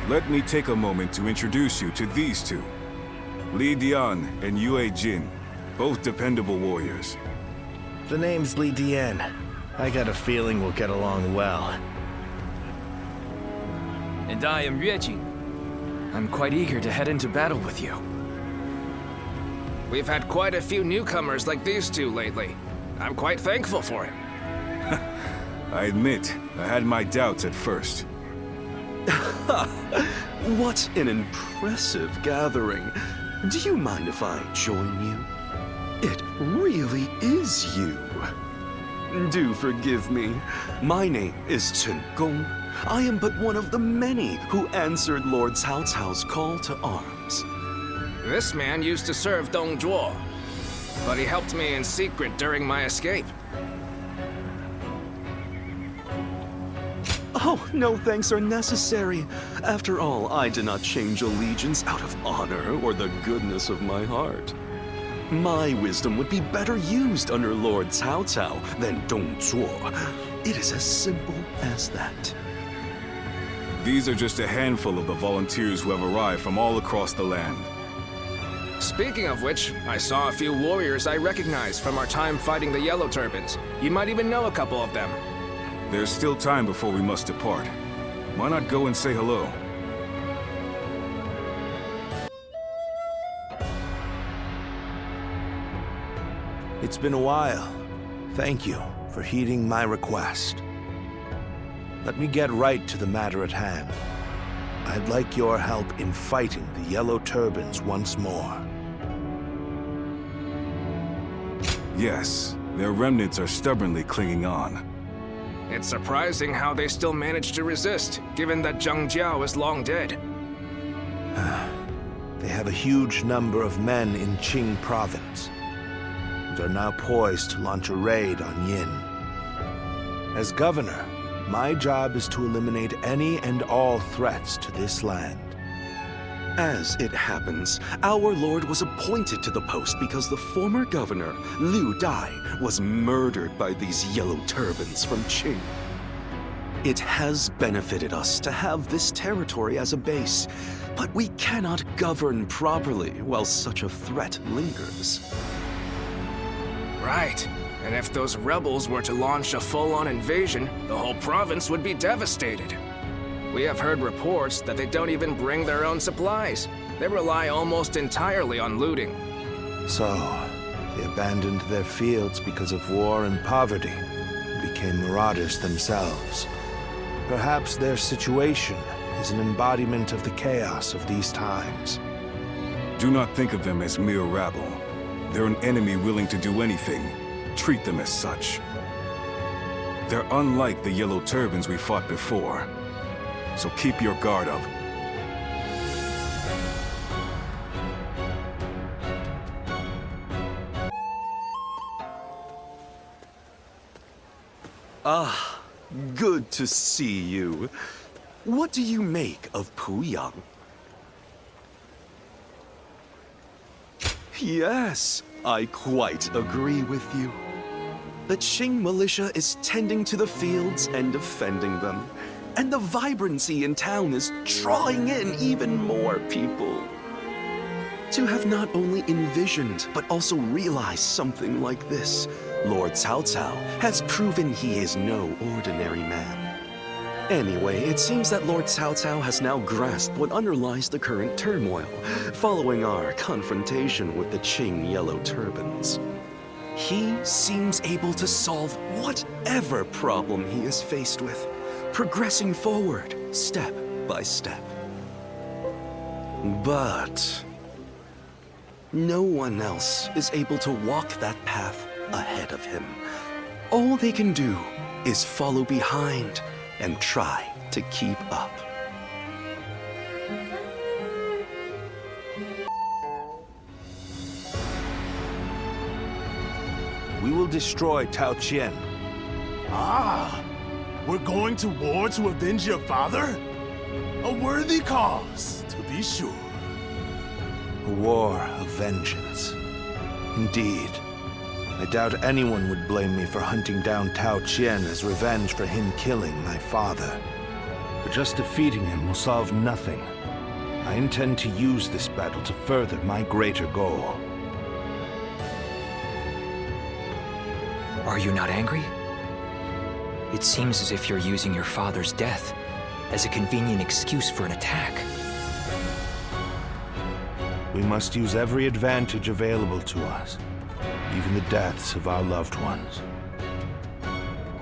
Let me take a moment to introduce you to these two. Li Dian and Yue Jin, both dependable warriors. The name's Li Dian. I got a feeling we'll get along well. And I am Yue Jin. I'm quite eager to head into battle with you. We've had quite a few newcomers like these two lately. I'm quite thankful for it. I admit, I had my doubts at first. What an impressive gathering. Do you mind if I join you? It really is you. Do forgive me. My name is Chen Gong. I am but one of the many who answered Lord Cao Cao's call to arms. This man used to serve Dong Zhuo, but he helped me in secret during my escape. Oh, no thanks are necessary. After all, I did not change allegiance out of honor or the goodness of my heart. My wisdom would be better used under Lord Cao Cao than Dong Zhuo. It is as simple as that. These are just a handful of the volunteers who have arrived from all across the land. Speaking of which, I saw a few warriors I recognize from our time fighting the Yellow Turbans. You might even know a couple of them. There's still time before we must depart. Why not go and say hello? It's been a while. Thank you for heeding my request. Let me get right to the matter at hand. I'd like your help in fighting the Yellow Turbans once more. Yes, their remnants are stubbornly clinging on. It's surprising how they still managed to resist, given that Zhang Jiao is long dead. They have a huge number of men in Qing province, and are now poised to launch a raid on Yin. As governor, my job is to eliminate any and all threats to this land. As it happens, our lord was appointed to the post because the former governor, Liu Dai, was murdered by these Yellow Turbans from Qing. It has benefited us to have this territory as a base, but we cannot govern properly while such a threat lingers. Right. And if those rebels were to launch a full-on invasion, the whole province would be devastated. We have heard reports that they don't even bring their own supplies. They rely almost entirely on looting. So, they abandoned their fields because of war and poverty, and became marauders themselves. Perhaps their situation is an embodiment of the chaos of these times. Do not think of them as mere rabble. They're an enemy willing to do anything. Treat them as such. They're unlike the Yellow Turbans we fought before. So keep your guard up. Ah, good to see you. What do you make of Puyang? Yes, I quite agree with you. The Qing militia is tending to the fields and defending them. And the vibrancy in town is drawing in even more people. To have not only envisioned, but also realized something like this, Lord Cao Cao has proven he is no ordinary man. Anyway, it seems that Lord Cao Cao has now grasped what underlies the current turmoil, following our confrontation with the Qing Yellow Turbans. He seems able to solve whatever problem he is faced with, progressing forward, step by step. But no one else is able to walk that path ahead of him. All they can do is follow behind and try to keep up. We will destroy Tao Qian. Ah! We're going to war to avenge your father? A worthy cause, to be sure. A war of vengeance. Indeed. I doubt anyone would blame me for hunting down Tao Qian as revenge for him killing my father. But just defeating him will solve nothing. I intend to use this battle to further my greater goal. Are you not angry? It seems as if you're using your father's death as a convenient excuse for an attack. We must use every advantage available to us, even the deaths of our loved ones.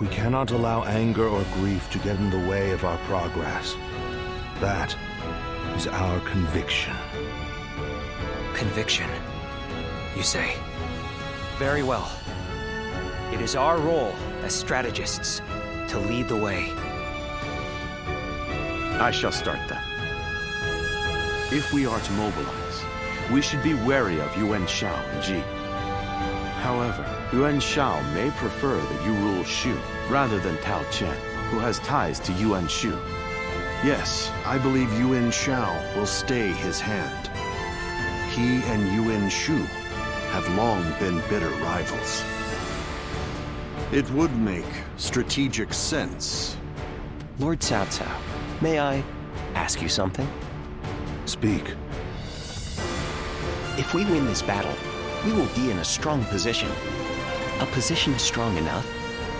We cannot allow anger or grief to get in the way of our progress. That is our conviction. Conviction, you say? Very well. It is our role as strategists to lead the way. I shall start then. If we are to mobilize, we should be wary of Yuan Shao and Ji. However, Yuan Shao may prefer that you rule Shu rather than Tao Chen, who has ties to Yuan Shu. Yes, I believe Yuan Shao will stay his hand. He and Yuan Shu have long been bitter rivals. It would make strategic sense. Lord Cao Cao, may I ask you something? Speak. If we win this battle, we will be in a strong position. A position strong enough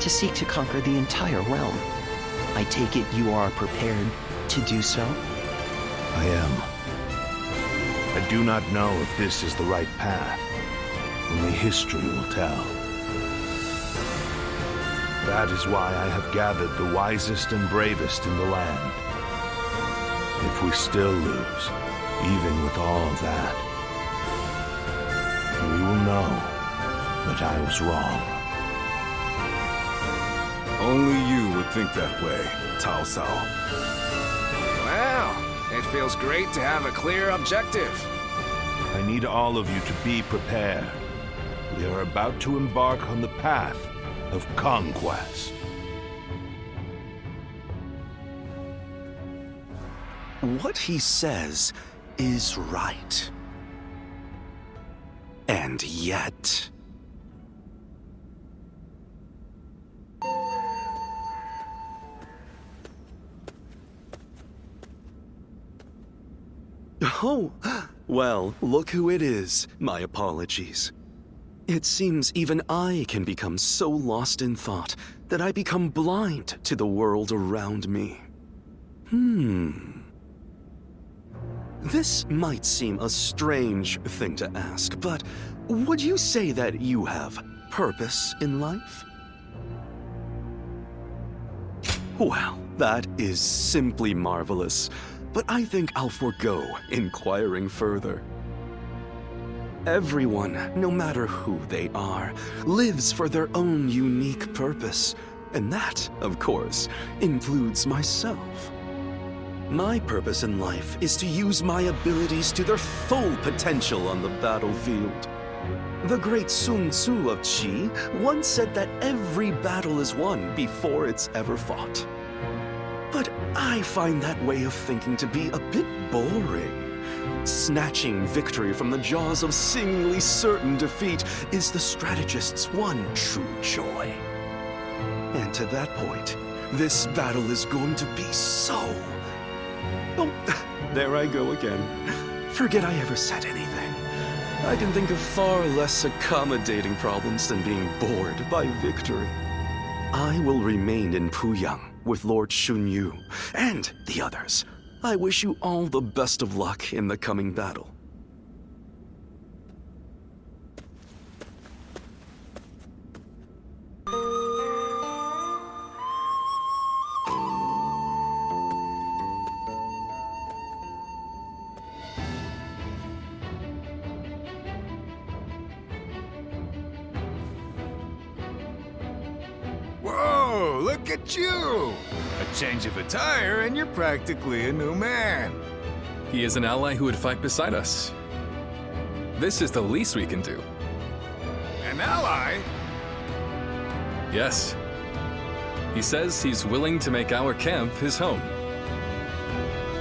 to seek to conquer the entire realm. I take it you are prepared to do so? I am. I do not know if this is the right path. Only history will tell. That is why I have gathered the wisest and bravest in the land. If we still lose, even with all that, we will know that I was wrong. Only you would think that way, Cao Cao. Well, it feels great to have a clear objective. I need all of you to be prepared. We are about to embark on the path of conquest. What he says is right. And yet... Oh, well, look who it is. My apologies. It seems even I can become so lost in thought that I become blind to the world around me. This might seem a strange thing to ask, but would you say that you have purpose in life? Well, that is simply marvelous, but I think I'll forego inquiring further. Everyone, no matter who they are, lives for their own unique purpose, and that, of course, includes myself. My purpose in life is to use my abilities to their full potential on the battlefield. The great Sun Tzu of Qi once said that every battle is won before it's ever fought. But I find that way of thinking to be a bit boring. Snatching victory from the jaws of seemingly certain defeat is the strategist's one true joy. And to that point, this battle is going to be so... Oh, there I go again. Forget I ever said anything. I can think of far less accommodating problems than being bored by victory. I will remain in Puyang with Lord Xunyu and the others. I wish you all the best of luck in the coming battle. Whoa, look at you! A change of attire and you're practically a new man. He is an ally who would fight beside us. This is the least we can do. An ally? Yes. He says he's willing to make our camp his home.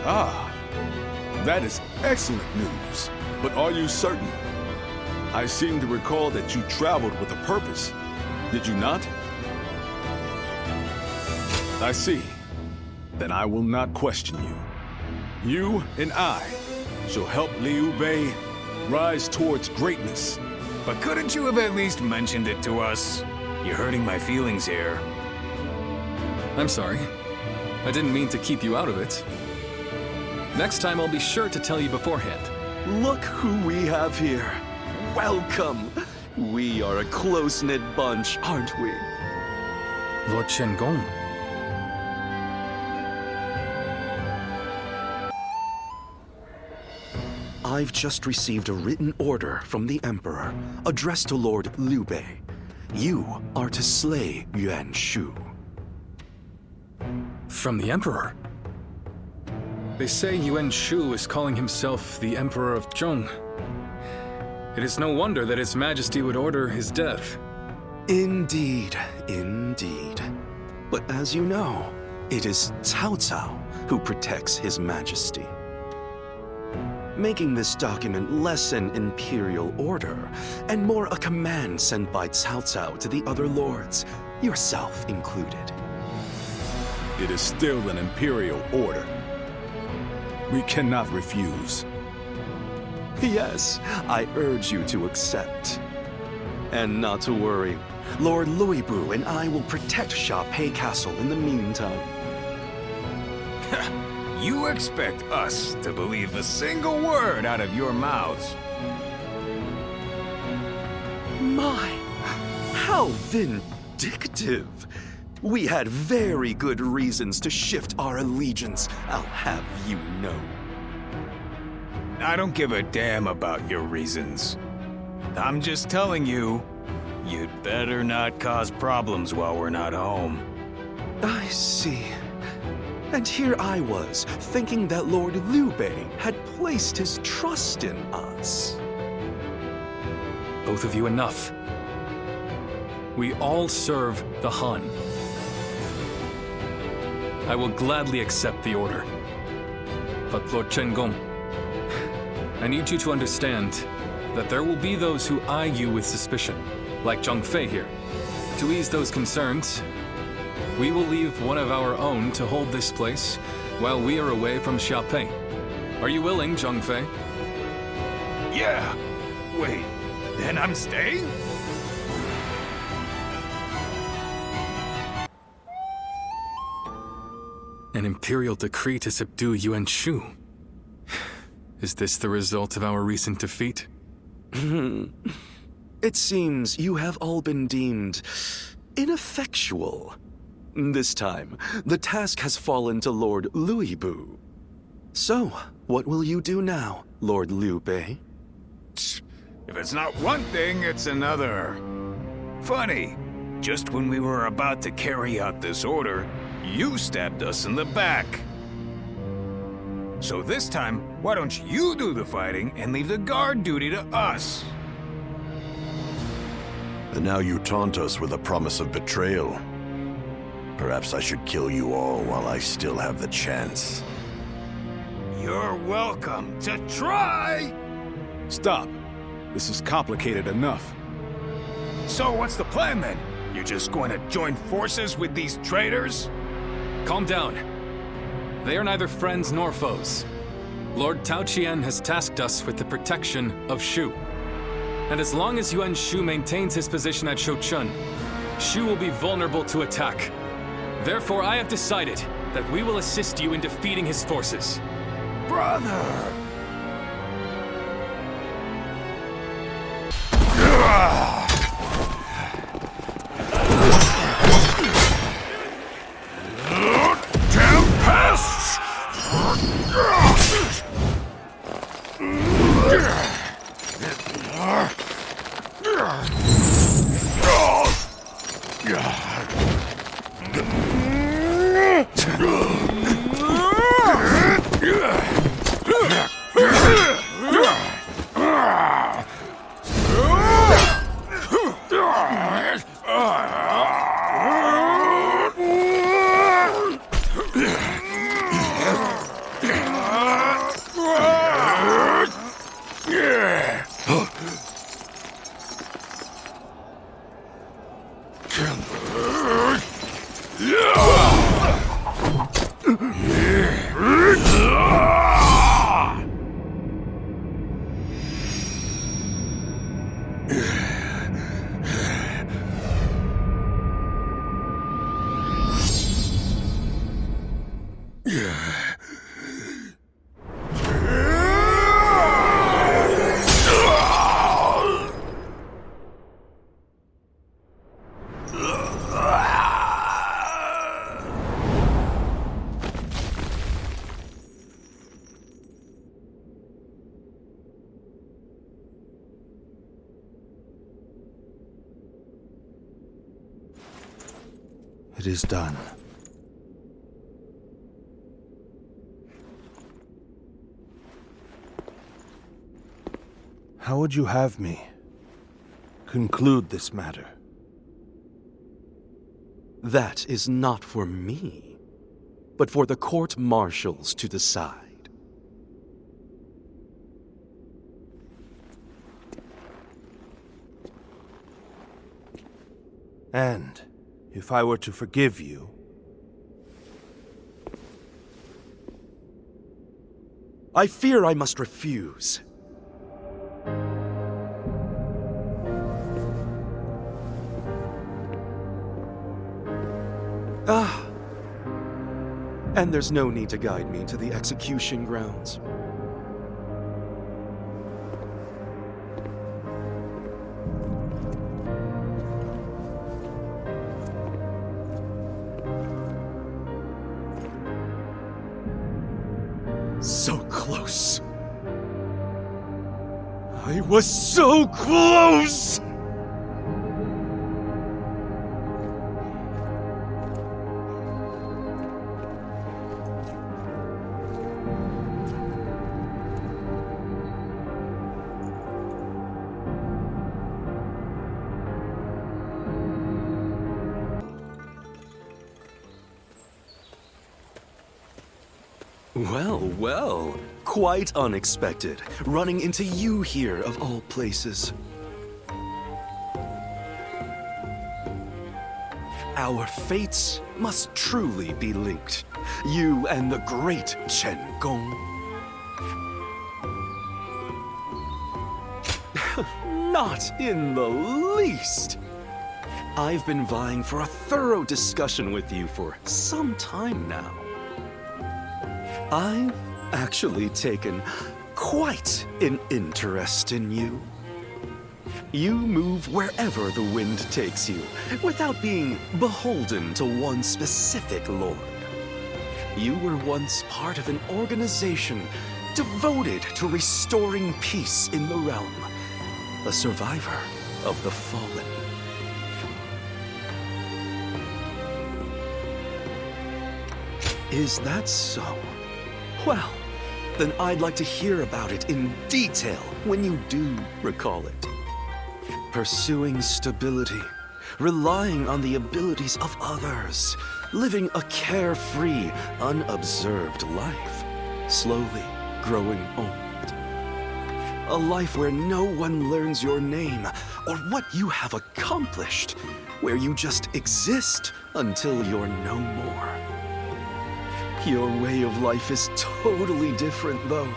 Ah, that is excellent news. But are you certain? I seem to recall that you traveled with a purpose. Did you not? I see. then I will not question you. You and I shall help Liu Bei rise towards greatness. But couldn't you have at least mentioned it to us? You're hurting my feelings here. I'm sorry. I didn't mean to keep you out of it. Next time I'll be sure to tell you beforehand. Look who we have here. Welcome. We are a close-knit bunch, aren't we? Lord Chen Gong. I've just received a written order from the Emperor, addressed to Lord Liu Bei. You are to slay Yuan Shu. From the Emperor? They say Yuan Shu is calling himself the Emperor of Zhong. It is no wonder that His Majesty would order his death. Indeed, indeed. But as you know, it is Cao Cao who protects His Majesty. Making this document less an imperial order, and more a command sent by Cao Cao to the other lords, yourself included. It is still an imperial order. We cannot refuse. Yes, I urge you to accept. And not to worry, Lord Luibu and I will protect Sha-Pei Castle in the meantime. You expect us to believe a single word out of your mouths? My, how vindictive! We had very good reasons to shift our allegiance, I'll have you know. I don't give a damn about your reasons. I'm just telling you, you'd better not cause problems while we're not home. I see. And here I was, thinking that Lord Liu Bei had placed his trust in us. Both of you enough. We all serve the Han. I will gladly accept the order. But Lord Chen Gong, I need you to understand that there will be those who eye you with suspicion, like Zhang Fei here. To ease those concerns, we will leave one of our own to hold this place while we are away from Sha-Pei. Are you willing, Zhang Fei? Yeah. Wait, then I'm staying? An imperial decree to subdue Yuan Shu. Is this the result of our recent defeat? It seems you have all been deemed ineffectual. This time, the task has fallen to Lord Luibu. So, what will you do now, Lord Liu Bei? If it's not one thing, it's another. Funny, just when we were about to carry out this order, you stabbed us in the back. So this time, why don't you do the fighting and leave the guard duty to us? And now you taunt us with a promise of betrayal. Perhaps I should kill you all while I still have the chance. You're welcome to try! Stop. This is complicated enough. So what's the plan then? You're just going to join forces with these traitors? Calm down. They are neither friends nor foes. Lord Tao Qian has tasked us with the protection of Shu. And as long as Yuan Shu maintains his position at Shouchun, Shu will be vulnerable to attack. Therefore, I have decided that we will assist you in defeating his forces. Brother! Tempests! It is done. How would you have me conclude this matter? That is not for me, but for the court-martials to decide. And if I were to forgive you, I fear I must refuse. And there's no need to guide me to the execution grounds. So close. I was so close! Well, well. Quite unexpected, running into you here of all places. Our fates must truly be linked. You and the great Chen Gong. Not in the least. I've been vying for a thorough discussion with you for some time now. I've actually taken quite an interest in you. You move wherever the wind takes you, without being beholden to one specific lord. You were once part of an organization devoted to restoring peace in the realm, a survivor of the fallen. Is that so? Well, then I'd like to hear about it in detail when you do recall it. Pursuing stability, relying on the abilities of others, living a carefree, unobserved life, slowly growing old. A life where no one learns your name or what you have accomplished, where you just exist until you're no more. Your way of life is totally different, though,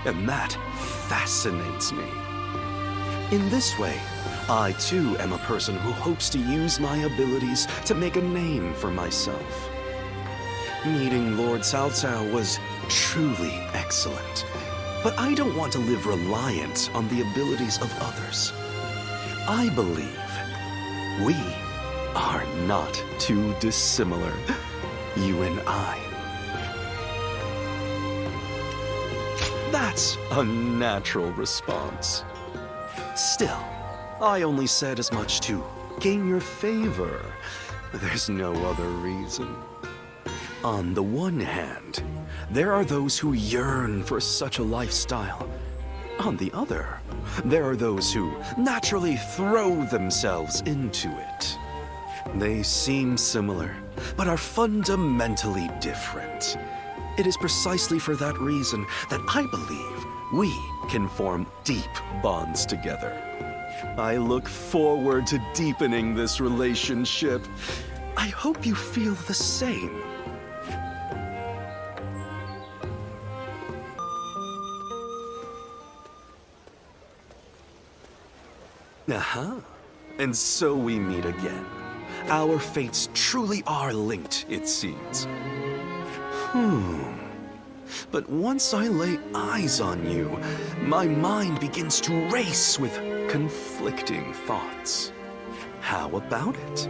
and that fascinates me. In this way, I too am a person who hopes to use my abilities to make a name for myself. Meeting Lord Cao Cao was truly excellent, but I don't want to live reliant on the abilities of others. I believe we are not too dissimilar, you and I. That's a natural response. Still, I only said as much to gain your favor. There's no other reason. On the one hand, there are those who yearn for such a lifestyle. On the other, there are those who naturally throw themselves into it. They seem similar, but are fundamentally different. It is precisely for that reason that I believe we can form deep bonds together. I look forward to deepening this relationship. I hope you feel the same. Aha. And so we meet again. Our fates truly are linked, it seems. But once I lay eyes on you, my mind begins to race with conflicting thoughts. How about it?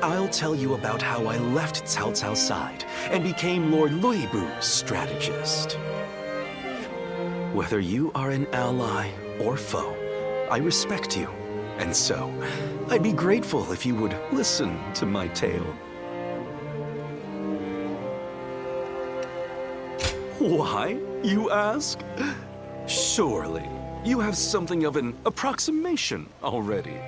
I'll tell you about how I left Cao Cao's side and became Lord Luibu's strategist. Whether you are an ally or foe, I respect you, and so I'd be grateful if you would listen to my tale. Why, you ask? Surely, you have something of an approximation already.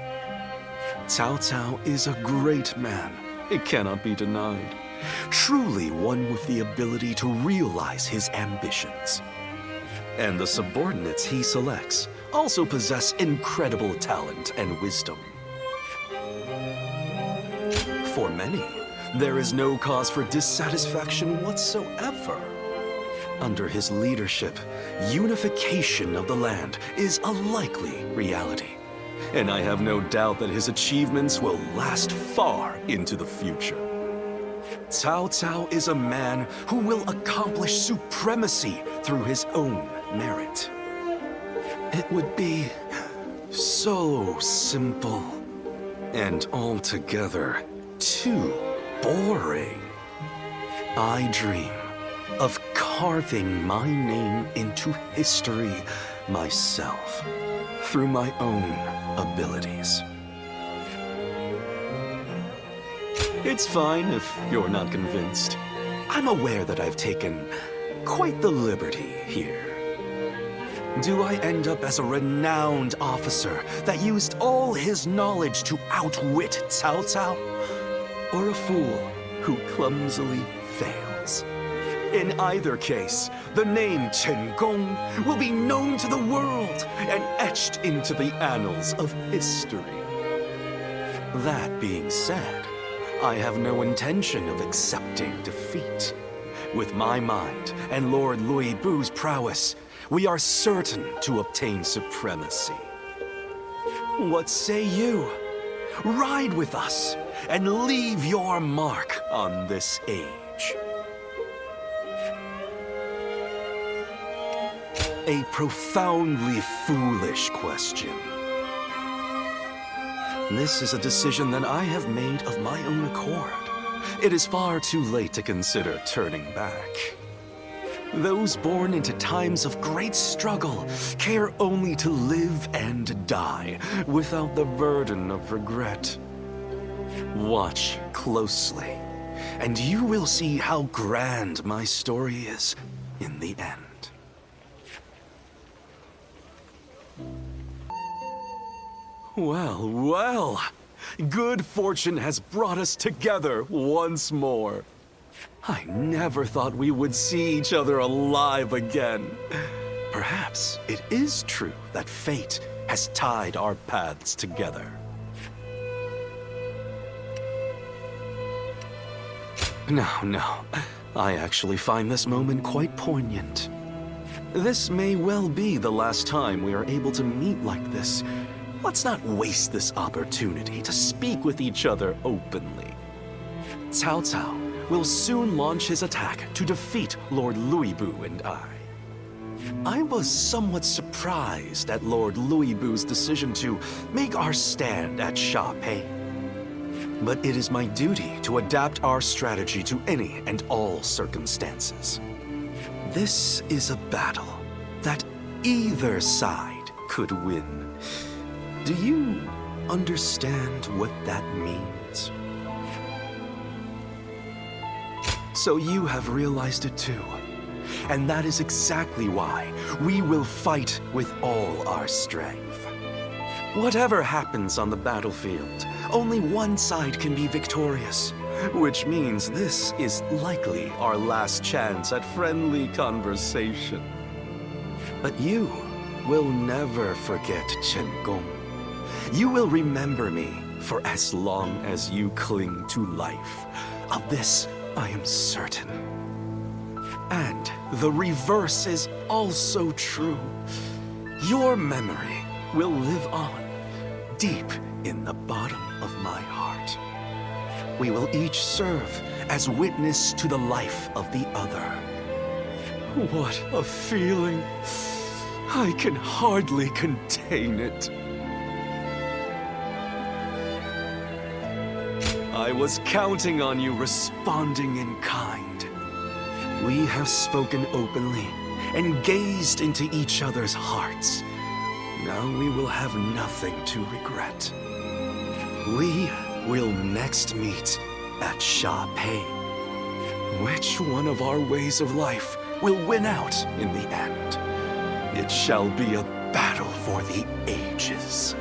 Cao Cao is a great man, it cannot be denied. Truly one with the ability to realize his ambitions. And the subordinates he selects also possess incredible talent and wisdom. For many, there is no cause for dissatisfaction whatsoever. Under his leadership, unification of the land is a likely reality. And I have no doubt that his achievements will last far into the future. Cao Cao is a man who will accomplish supremacy through his own merit. It would be so simple and altogether too boring. I dream of carving my name into history myself through my own abilities. It's fine if you're not convinced. I'm aware that I've taken quite the liberty here. Do I end up as a renowned officer that used all his knowledge to outwit Cao Cao? Or a fool who clumsily fails? In either case, the name Chen Gong will be known to the world and etched into the annals of history. That being said, I have no intention of accepting defeat. With my mind and Lord Lui Bu's prowess, we are certain to obtain supremacy. What say you? Ride with us and leave your mark on this age. A profoundly foolish question. This is a decision that I have made of my own accord. It is far too late to consider turning back. Those born into times of great struggle care only to live and die without the burden of regret. Watch closely, and you will see how grand my story is in the end. Well, well. Good fortune has brought us together once more. I never thought we would see each other alive again. Perhaps it is true that fate has tied our paths together. No. I actually find this moment quite poignant. This may well be the last time we are able to meet like this. Let's not waste this opportunity to speak with each other openly. Cao Cao will soon launch his attack to defeat Lord Lui Bu and I was somewhat surprised at Lord Lui Bu's decision to make our stand at Sha Pei. But it is my duty to adapt our strategy to any and all circumstances. This is a battle that either side could win. Do you understand what that means? So you have realized it too. And that is exactly why we will fight with all our strength. Whatever happens on the battlefield, only one side can be victorious, which means this is likely our last chance at friendly conversation. But you will never forget Chen Gong. You will remember me for as long as you cling to life. Of this, I am certain. And the reverse is also true. Your memory will live on, deep in the bottom of my heart. We will each serve as witness to the life of the other. What a feeling! I can hardly contain it. I was counting on you responding in kind. We have spoken openly and gazed into each other's hearts. Now we will have nothing to regret. We will next meet at Sha Pei. Which one of our ways of life will win out in the end. It shall be a battle for the ages.